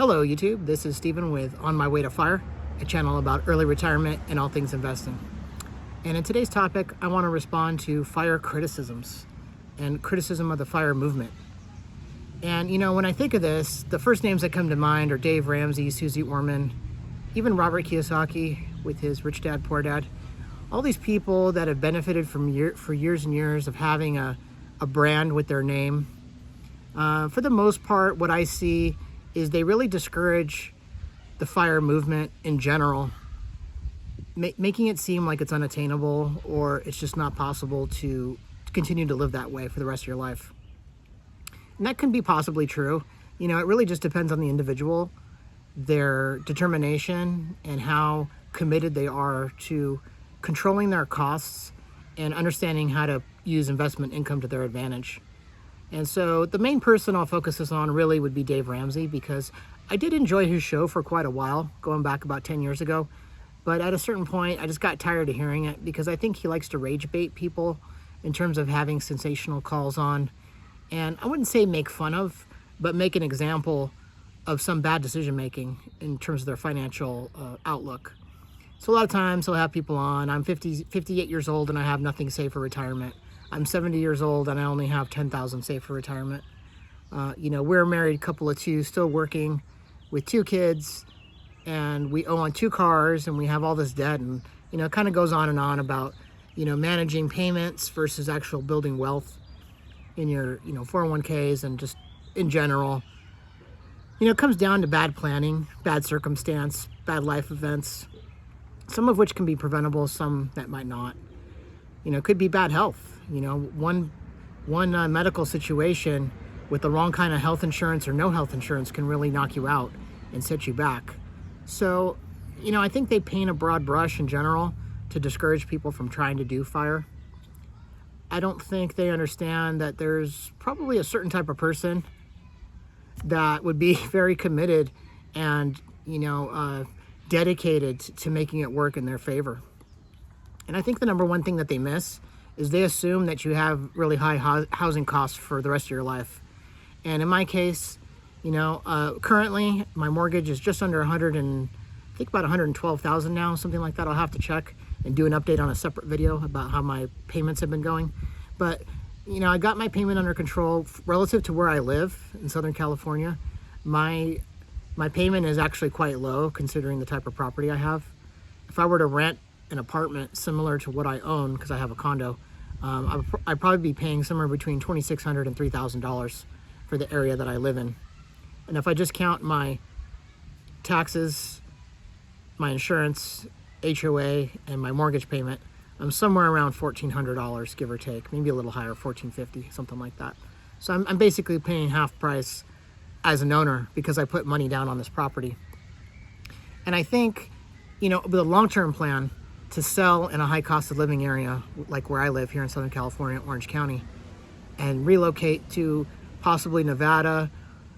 Hello YouTube, this is Stephen with On My Way to FIRE, a channel about early retirement and all things investing. And in today's topic, I want to respond to FIRE criticisms and criticism of the FIRE movement. And when I think of this, the first names that come to mind are Dave Ramsey, Susie Orman, even Robert Kiyosaki with his Rich Dad, Poor Dad. All these people that have benefited for years and years of having a brand with their name. For the most part, what I see is they really discourage the FIRE movement in general, making it seem like it's unattainable or it's just not possible to continue to live that way for the rest of your life. And that can be possibly true. It really just depends on the individual, their determination, and how committed they are to controlling their costs and understanding how to use investment income to their advantage. And so the main person I'll focus this on really would be Dave Ramsey, because I did enjoy his show for quite a while, going back about 10 years ago. But at a certain point, I just got tired of hearing it because I think he likes to rage bait people in terms of having sensational calls on. And I wouldn't say make fun of, but make an example of some bad decision making in terms of their financial outlook. So a lot of times he'll have people on, I'm 58 years old and I have nothing saved for retirement. I'm 70 years old and I only have 10,000 saved for retirement. We're a married couple of two, still working with 2 kids, and we own 2 cars and we have all this debt, and it kind of goes on and on about managing payments versus actual building wealth in your 401ks and just in general. It comes down to bad planning, bad circumstance, bad life events, some of which can be preventable, some that might not. It could be bad health. One medical situation with the wrong kind of health insurance or no health insurance can really knock you out and set you back. So, I think they paint a broad brush in general to discourage people from trying to do FIRE. I don't think they understand that there's probably a certain type of person that would be very committed and, dedicated to making it work in their favor. And I think the number one thing that they miss is they assume that you have really high housing costs for the rest of your life. And in my case, currently my mortgage is just under about 112,000 now, something like that. I'll have to check and do an update on a separate video about how my payments have been going. But, I got my payment under control relative to where I live in Southern California. My payment is actually quite low considering the type of property I have. If I were to rent an apartment similar to what I own, because I have a condo, I'd probably be paying somewhere between $2,600 and $3,000 for the area that I live in. And if I just count my taxes, my insurance, HOA, and my mortgage payment, I'm somewhere around $1,400, give or take, maybe a little higher, $1,450, something like that. So I'm basically paying half price as an owner because I put money down on this property. And I think, with a long-term plan to sell in a high cost of living area like where I live here in Southern California, Orange County, and relocate to possibly Nevada,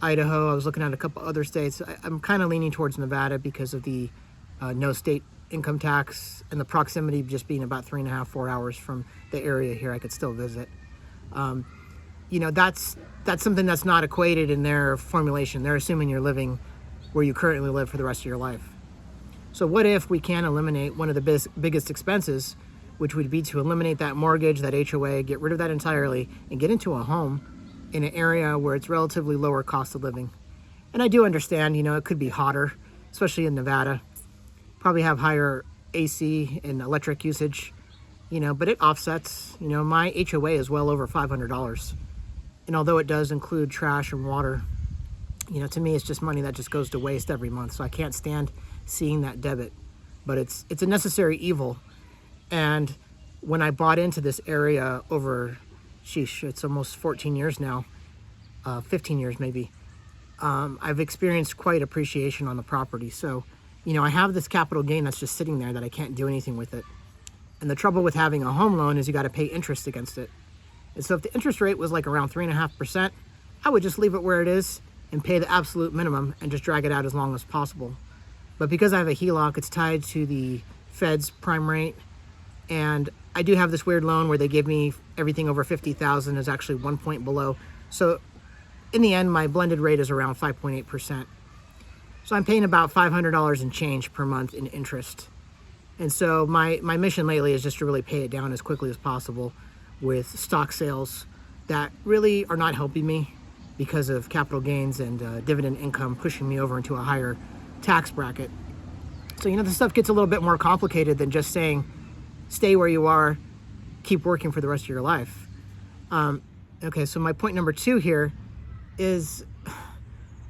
Idaho. I was looking at a couple other states. I'm kind of leaning towards Nevada because of the no state income tax and the proximity just being about 3.5-4 hours from the area here I could still visit. That's something that's not equated in their formulation. They're assuming you're living where you currently live for the rest of your life. So what if we can eliminate one of the biggest expenses, which would be to eliminate that mortgage, that HOA, get rid of that entirely, and get into a home in an area where it's relatively lower cost of living. And I do understand, it could be hotter, especially in Nevada. Probably have higher AC and electric usage, but it offsets. My HOA is well over $500. And although it does include trash and water, to me it's just money that just goes to waste every month. So I can't stand seeing that debit, but it's a necessary evil. And when I bought into this area over, it's almost 14 years now, 15 years maybe, I've experienced quite appreciation on the property. So, I have this capital gain that's just sitting there that I can't do anything with it. And the trouble with having a home loan is you got to pay interest against it. And so if the interest rate was like around 3.5%, I would just leave it where it is and pay the absolute minimum and just drag it out as long as possible. But because I have a HELOC, it's tied to the Fed's prime rate. And I do have this weird loan where they give me everything over 50,000 is actually 1 point below. So in the end, my blended rate is around 5.8%. So I'm paying about $500 in change per month in interest. And so my mission lately is just to really pay it down as quickly as possible with stock sales that really are not helping me because of capital gains and dividend income pushing me over into a higher tax bracket. So, this stuff gets a little bit more complicated than just saying, stay where you are, keep working for the rest of your life. Okay, so my point number 2 here is,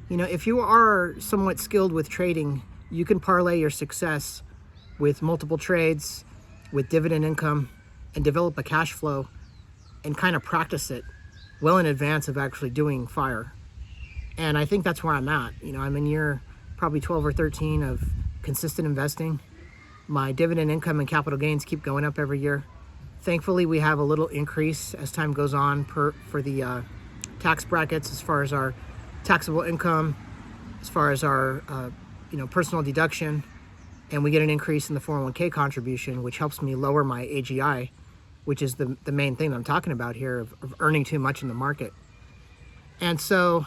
if you are somewhat skilled with trading, you can parlay your success with multiple trades, with dividend income, and develop a cash flow and kind of practice it well in advance of actually doing FIRE. And I think that's where I'm at. I'm in year probably 12 or 13 of consistent investing. My dividend income and capital gains keep going up every year. Thankfully, we have a little increase as time goes on for the tax brackets as far as our taxable income, as far as our personal deduction, and we get an increase in the 401k contribution, which helps me lower my AGI, which is the main thing that I'm talking about here of earning too much in the market. And so,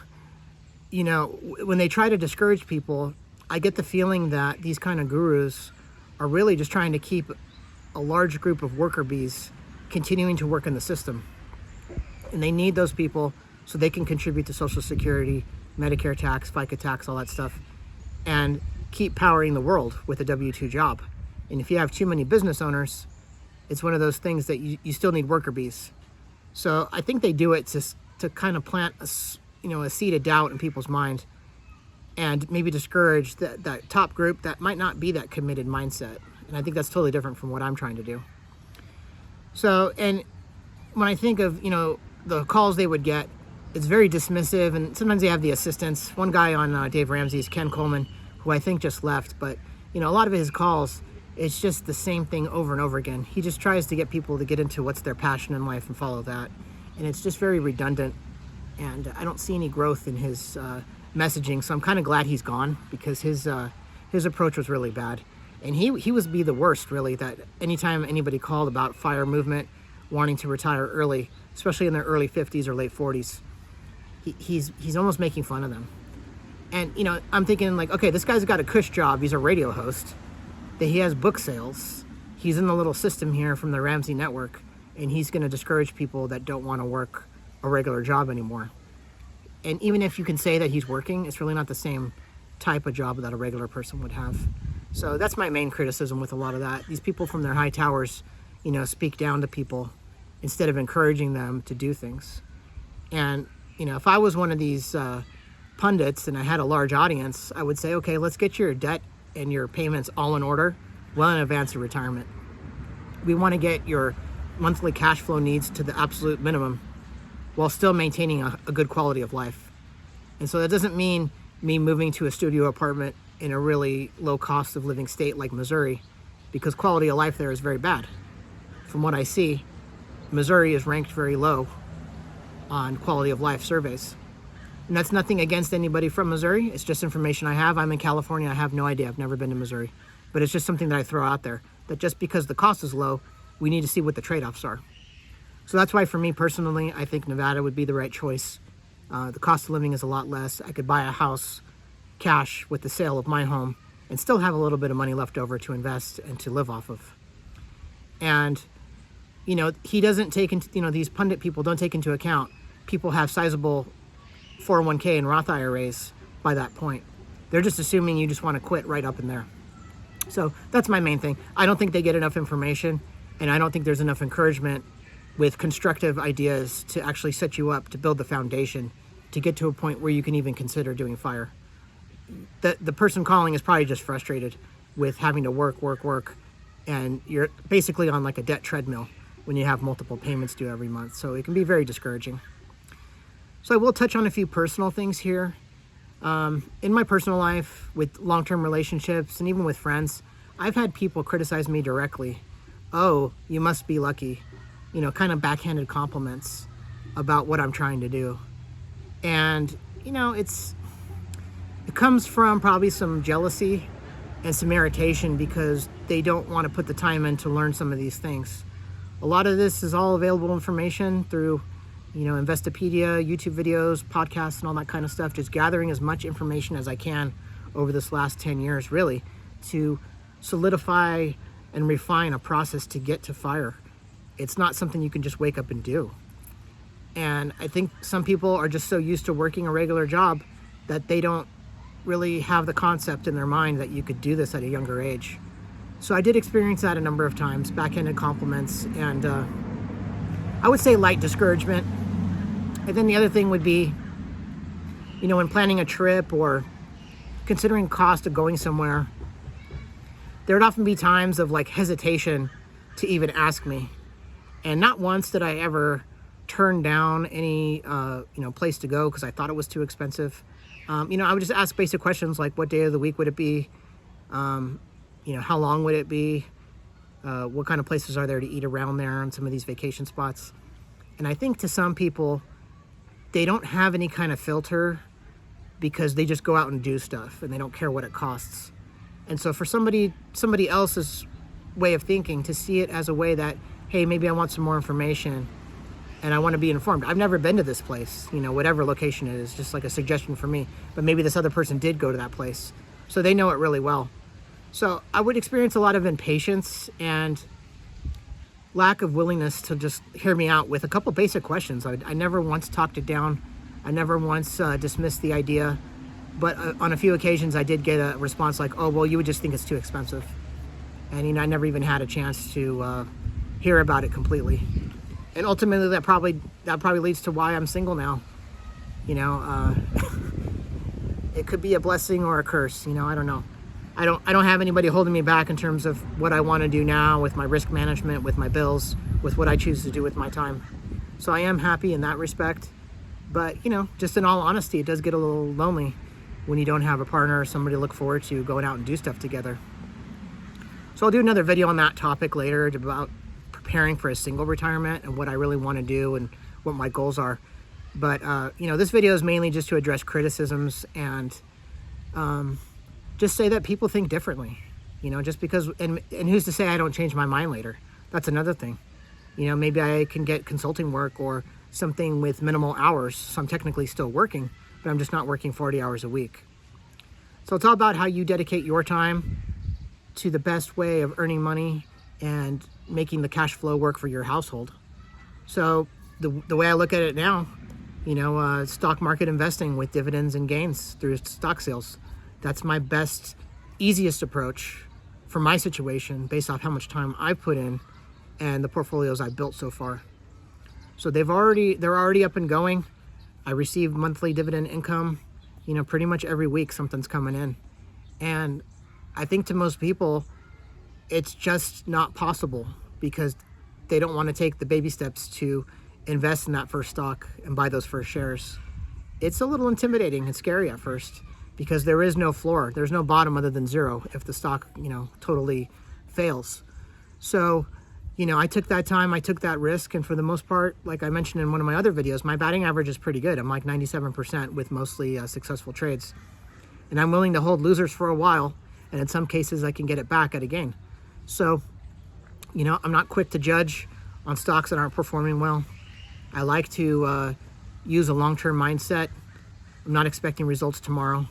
when they try to discourage people, I get the feeling that these kind of gurus are really just trying to keep a large group of worker bees continuing to work in the system. And they need those people so they can contribute to Social Security, Medicare tax, FICA tax, all that stuff, and keep powering the world with a W-2 job. And if you have too many business owners, it's one of those things that you still need worker bees. So I think they do it to kind of plant a seed of doubt in people's mind and maybe discourage that top group that might not be that committed mindset. And I think that's totally different from what I'm trying to do. So, and when I think of, the calls they would get, it's very dismissive, and sometimes they have the assistants. One guy on Dave Ramsey's, Ken Coleman, who I think just left, but, a lot of his calls, it's just the same thing over and over again. He just tries to get people to get into what's their passion in life and follow that. And it's just very redundant, and I don't see any growth in his messaging, so I'm kind of glad he's gone, because his approach was really bad. And he would be the worst, really, that anytime anybody called about FIRE movement, wanting to retire early, especially in their early 50s or late 40s, he's almost making fun of them. And, I'm thinking, like, okay, this guy's got a cush job. He's a radio host. That he has book sales. He's in the little system here from the Ramsey Network, and he's going to discourage people that don't want to work a regular job anymore. And even if you can say that he's working, it's really not the same type of job that a regular person would have. So that's my main criticism with a lot of that. These people from their high towers, speak down to people instead of encouraging them to do things. And, if I was one of these pundits and I had a large audience, I would say, okay, let's get your debt and your payments all in order well in advance of retirement. We want to get your monthly cash flow needs to the absolute minimum while still maintaining a good quality of life. And so that doesn't mean me moving to a studio apartment in a really low cost of living state like Missouri, because quality of life there is very bad. From what I see, Missouri is ranked very low on quality of life surveys. And that's nothing against anybody from Missouri. It's just information I have. I'm in California. I have no idea. I've never been to Missouri. But it's just something that I throw out there, that just because the cost is low, we need to see what the trade-offs are. So that's why for me personally, I think Nevada would be the right choice. The cost of living is a lot less. I could buy a house cash with the sale of my home and still have a little bit of money left over to invest and to live off of. And, he doesn't take into, these pundit people don't take into account people have sizable 401k and Roth IRAs by that point. They're just assuming you just want to quit right up in there. So that's my main thing. I don't think they get enough information, and I don't think there's enough encouragement with constructive ideas to actually set you up to build the foundation to get to a point where you can even consider doing FIRE. The person calling is probably just frustrated with having to work, and you're basically on like a debt treadmill when you have multiple payments due every month. So it can be very discouraging. So I will touch on a few personal things here. In my personal life, with long-term relationships and even with friends, I've had people criticize me directly. Oh, you must be lucky. Kind of backhanded compliments about what I'm trying to do. And, it comes from probably some jealousy and some irritation because they don't want to put the time in to learn some of these things. A lot of this is all available information through, Investopedia, YouTube videos, podcasts, and all that kind of stuff. Just gathering as much information as I can over this last 10 years, really, to solidify and refine a process to get to fire. It's not something you can just wake up and do. And I think some people are just so used to working a regular job that they don't really have the concept in their mind that you could do this at a younger age. So I did experience that a number of times, backhanded compliments, and I would say light discouragement. And then the other thing would be, when planning a trip or considering cost of going somewhere, there would often be times of like hesitation to even ask me. And not once did I ever turn down any place to go because I thought it was too expensive. I would just ask basic questions like, what day of the week would it be? How long would it be? What kind of places are there to eat around there on some of these vacation spots? And I think to some people, they don't have any kind of filter because they just go out and do stuff and they don't care what it costs. And so for somebody else's way of thinking, to see it as a way that, hey, maybe I want some more information and I want to be informed. I've never been to this place, whatever location it is, just like a suggestion for me. But maybe this other person did go to that place, so they know it really well. So I would experience a lot of impatience and lack of willingness to just hear me out with a couple basic questions. I never once talked it down. I never once dismissed the idea. But on a few occasions, I did get a response like, oh, well, you would just think it's too expensive. And I never even had a chance to hear about it completely. And ultimately, that probably leads to why I'm single now. It could be a blessing or a curse. I don't know. I don't have anybody holding me back in terms of what I want to do now with my risk management, with my bills, with what I choose to do with my time. So I am happy in that respect. But, just in all honesty, it does get a little lonely when you don't have a partner or somebody to look forward to going out and do stuff together. So I'll do another video on that topic later about preparing for a single retirement and what I really want to do and what my goals are. But, this video is mainly just to address criticisms and just say that people think differently, just because, and who's to say I don't change my mind later? That's another thing. Maybe I can get consulting work or something with minimal hours. So I'm technically still working, but I'm just not working 40 hours a week. So it's all about how you dedicate your time to the best way of earning money and making the cash flow work for your household. So the way I look at it now, stock market investing with dividends and gains through stock sales. That's my best, easiest approach for my situation based off how much time I've put in and the portfolios I've built so far. So they're already up and going. I receive monthly dividend income, pretty much every week something's coming in. And I think to most people, it's just not possible because they don't want to take the baby steps to invest in that first stock and buy those first shares. It's a little intimidating and scary at first because there is no floor. There's no bottom other than zero if the stock, totally fails. So, I took that time, I took that risk, and for the most part, like I mentioned in one of my other videos, my batting average is pretty good. I'm like 97% with mostly successful trades. And I'm willing to hold losers for a while, and in some cases I can get it back at a gain. So, I'm not quick to judge on stocks that aren't performing well. I like to use a long-term mindset. I'm not expecting results tomorrow.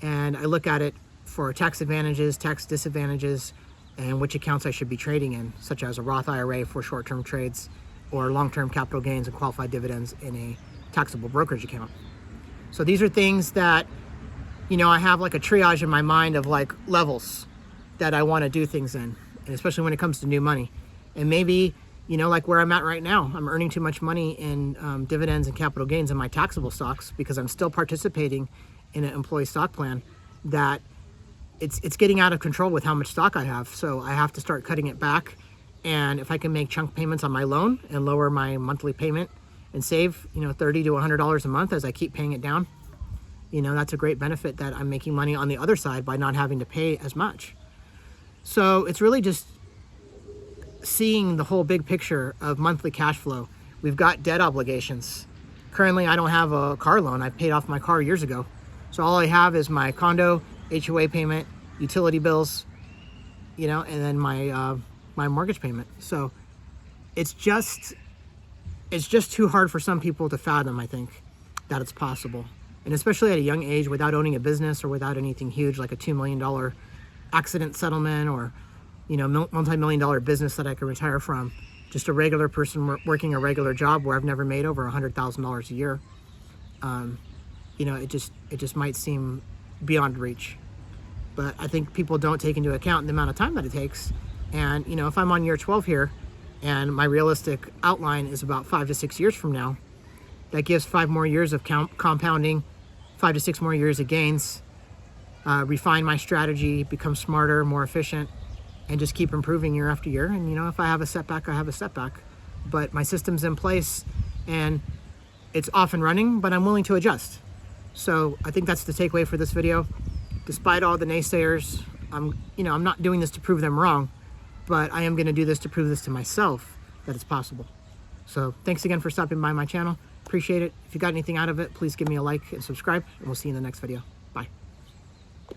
And I look at it for tax advantages, tax disadvantages, and which accounts I should be trading in, such as a Roth IRA for short-term trades or long-term capital gains and qualified dividends in a taxable brokerage account. So these are things that, I have like a triage in my mind of like levels that I want to do things in, and especially when it comes to new money. And maybe, like where I'm at right now, I'm earning too much money in dividends and capital gains in my taxable stocks because I'm still participating in an employee stock plan that it's getting out of control with how much stock I have. So I have to start cutting it back. And if I can make chunk payments on my loan and lower my monthly payment and save, $30 to $100 a month as I keep paying it down, that's a great benefit that I'm making money on the other side by not having to pay as much. So it's really just seeing the whole big picture of monthly cash flow. We've got debt obligations. Currently, I don't have a car loan. I paid off my car years ago. So all I have is my condo, HOA payment, utility bills, and then my mortgage payment. So it's just too hard for some people to fathom, I think, that it's possible. And especially at a young age, without owning a business or without anything huge like a $2 million accident settlement or, you know, multi-million-dollar business that I can retire from. Just a regular person working a regular job where I've never made over $100,000 a year. You know, it just might seem beyond reach. But I think people don't take into account the amount of time that it takes. And, you know, if I'm on year 12 here and my realistic outline is about 5 to 6 years from now, that gives 5 more years of compounding, 5 to 6 more years of gains, refine my strategy, become smarter, more efficient, and just keep improving year after year. And, you know, if I have a setback, I have a setback. But my system's in place and it's off and running, but I'm willing to adjust. So I think that's the takeaway for this video. Despite all the naysayers, I'm not doing this to prove them wrong, but I am going to do this to prove this to myself that it's possible. So thanks again for stopping by my channel. Appreciate it. If you got anything out of it, please give me a like and subscribe, and we'll see you in the next video. Bye.